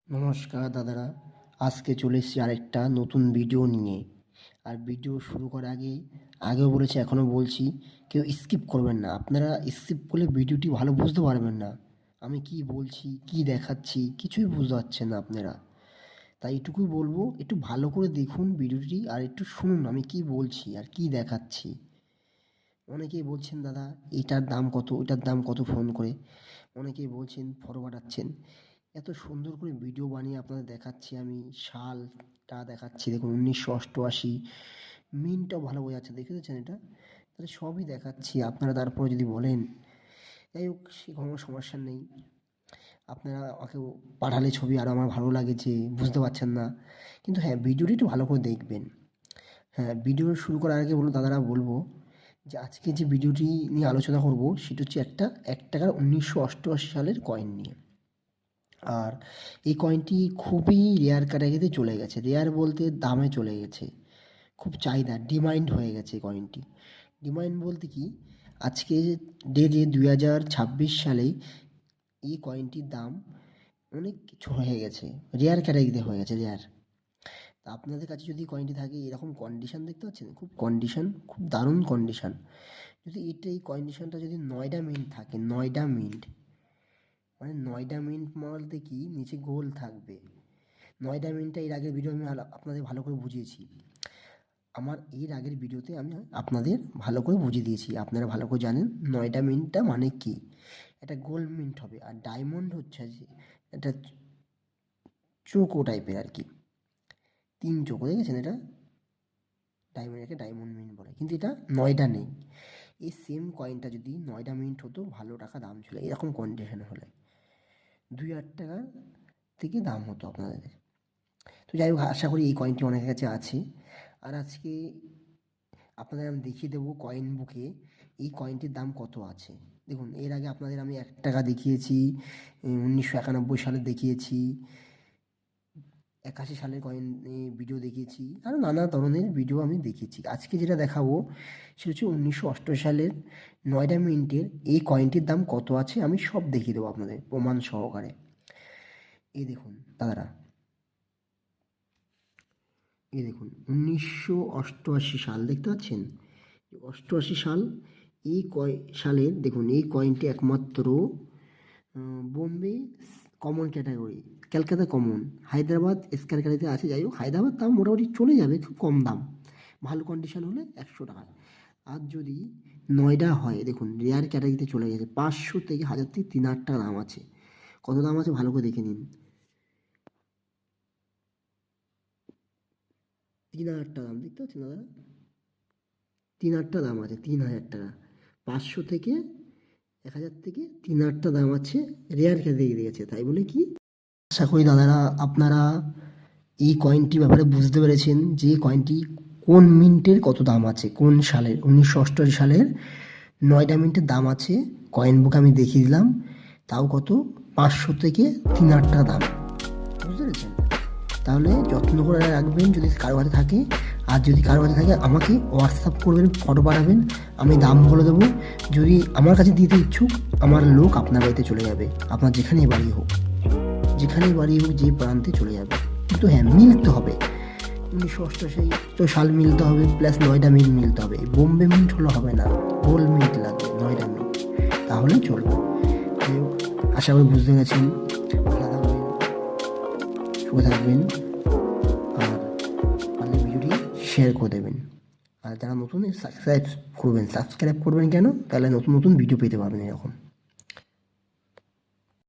নমস্কার দাদারা, আজকে চলে এসেছি আরেকটা নতুন ভিডিও নিয়ে। আর ভিডিও শুরু করার আগেও বলেছি, এখনও বলছি, কেউ স্কিপ করবেন না। আপনারা স্কিপ করলে ভিডিওটি ভালো বুঝতে পারবেন না। আমি কি বলছি, কি দেখাচ্ছি, কিছুই বুঝতে পারছেন না আপনারা। তাই এটুকুই বলবো, একটু ভালো করে দেখুন ভিডিওটি আর একটু শুনুন আমি কি বলছি আর কি দেখাচ্ছি। অনেকেই বলছেন দাদা এটার দাম কত, ওটার দাম কত ফোন করে। অনেকেই বলছেন ফটো পাঠাচ্ছেন। এত সুন্দর করে ভিডিও বানিয়ে আপনাদের দেখাচ্ছি, আমি সালটা দেখাচ্ছি। দেখুন 1988, মিনটাও ভালো বোঝা যাচ্ছে, দেখে দিচ্ছেন এটা। তাহলে সবই দেখাচ্ছি, আপনারা তারপরে যদি বলেন, যাই হোক সে কোনো সমস্যা নেই। আপনারা আমাকে পাঠালে ছবি আরও আমার ভালো লাগে যে বুঝতে পারছেন না। কিন্তু হ্যাঁ, ভিডিওটি একটু ভালো করে দেখবেন। হ্যাঁ, ভিডিও শুরু করার আগে দাদারা বলবো যে আজকে যে ভিডিওটি নিয়ে আলোচনা করব সেটা হচ্ছে একটা 1 টাকার 1988 সালের কয়েন নিয়ে। আর এই কয়েনটি খুবই রেয়ার ক্যাটাগরিতে চলে গেছে। রেয়ার বলতে দামে চলে গেছে, খুব চাহিদা, ডিমান্ড হয়ে গেছে এই কয়েনটি। ডিমান্ড বলতে কি, আজকে ডেটে 2026 সালে এই কয়েনটির দাম অনেক কিছু হয়ে গেছে, রেয়ার ক্যাটাগরিতে হয়ে গেছে, রেয়ার। তা আপনাদের কাছে যদি কয়েনটি থাকে, এরকম কন্ডিশন দেখতে পাচ্ছেন, খুব কন্ডিশন, খুব দারুণ কন্ডিশন। যদি এই কন্ডিশনটা যদি 9টা মিনিট থাকে, 9টা মিনিট, মানে 9টা মিনিট বলতে কি, নিচে গোল থাকবে। 9টা মিনিটটা এর আগের ভিডিও আমি আপনাদের ভালো করে বুঝিয়েছি। আমার এর আগের ভিডিওতে আমি আপনাদের ভালো করে বুঝিয়ে দিয়েছি, আপনারা ভালো করে জানেন 9টা মিনিটটা মানে কি। এটা গোল্ড মিন্ট হবে, আর ডায়মন্ড হচ্ছে যে এটা চৌকো টাইপের আর কি, 3 চৌকো, দেখেছেন এটা ডায়মন্ডকে ডায়মন্ড মিন্ট বলে, কিন্তু এটা 9টা নেই। এই সেম কয়েনটা যদি 9টা মিনিট হতো, ভালো টাকা দাম ছিল। এরকম কন্ডিশন হলে 2,000 টাকা থেকে দাম হতো আপনাদের। তো যাই হোক, আশা করি এই কয়েনটি অনেকের কাছে আছে। আর আজকে আপনাদের আমি দেখিয়ে দেবো কয়েন বুকে এই কয়েনটির দাম কত আছে। দেখুন, এর আগে আপনাদের আমি 1 টাকা দেখিয়েছি, 1991 সালে দেখিয়েছি, 81 সালের কয়েন ভিডিও দেখিয়েছি, আরও নানা ধরনের ভিডিও আমি দেখিয়েছি। আজকে যেটা দেখাবো সেটা হচ্ছে 1988 সালের 9টা মিনিটের এই কয়েনটির দাম কত আছে, আমি সব দেখিয়ে দেবো আপনাদের প্রমাণ সহকারে। এই দেখুন দাদারা, এই দেখুন 1988 সাল দেখতে পাচ্ছেন, 88 সাল। এই সালের দেখুন, এই কয়েনটি একমাত্র Bombay common category, Calcutta common, Hyderabad square ক্যাটাগরিতে আছে। যাই হোক, হায়দ্রাবাদ দাম মোটামুটি চলে যাবে, খুব কম দাম, ভালো কন্ডিশন হলে 100 টাকা। আর যদি 9টা হয়, দেখুন রেয়ার ক্যাটাগরিতে চলে গেছে, 500 থেকে 1000 থেকে 3,000 টাকা দাম আছে। কত দাম আছে ভালো করে দেখে নিন, 3,000 টাকা দাম, দেখতে পাচ্ছেন দাদা, 3,000 টাকা দাম আছে, 3,000 টাকা। 500 থেকে 1,000 থেকে 3,000 টাকা দাম আছে, রেয়ার ক্যাটাগরি গেছে। তাই বলে কি, আশা করি দাদারা আপনারা এই কয়েনটির ব্যাপারে বুঝতে পেরেছেন যে কয়েনটি কোন মিন্টের কত দাম আছে, কোন সালের। 1988 সালের 9টা মিনিটের দাম আছে, কয়েন বুক আমি দেখিয়ে দিলাম। তাও কত, 500 থেকে 3,000 টাকা দাম, বুঝতে পেরেছেন। তাহলে যত্ন করে রাখবেন যদি কারো কাছে থাকে। আর যদি কারো কাছে থাকে, আমাকে হোয়াটসঅ্যাপ করবেন, ফটো পাঠাবেন, আমি দাম বলে দেবো। যদি আমার কাছে দিতে ইচ্ছুক, আমার লোক আপনার বাড়িতে চলে যাবে, আপনার যেখানেই বাড়ি হোক, যেখানেই বাড়ি হোক, যে প্রান্তে চলে যাবে। কিন্তু হ্যাঁ, মিলতে হবে, 1988 তো সাল মিলতে হবে, প্লাস 9টা মিনিট মিলতে হবে। বোম্বে মিন্ট হলে হবে না, গোল্ড মিন্ট লাগবে 9টা মিনিট, তাহলে চলবে। যাই হোক, আশা করি বুঝতে গেছেন। ভালো থাকবেন, সুখে থাকবেন, আর পারলে ভিডিওটি শেয়ার করে দেবেন। আর যারা নতুন, সাবস্ক্রাইব করবেন কেন, তাহলে নতুন নতুন ভিডিও পেতে পারবেন এরকম।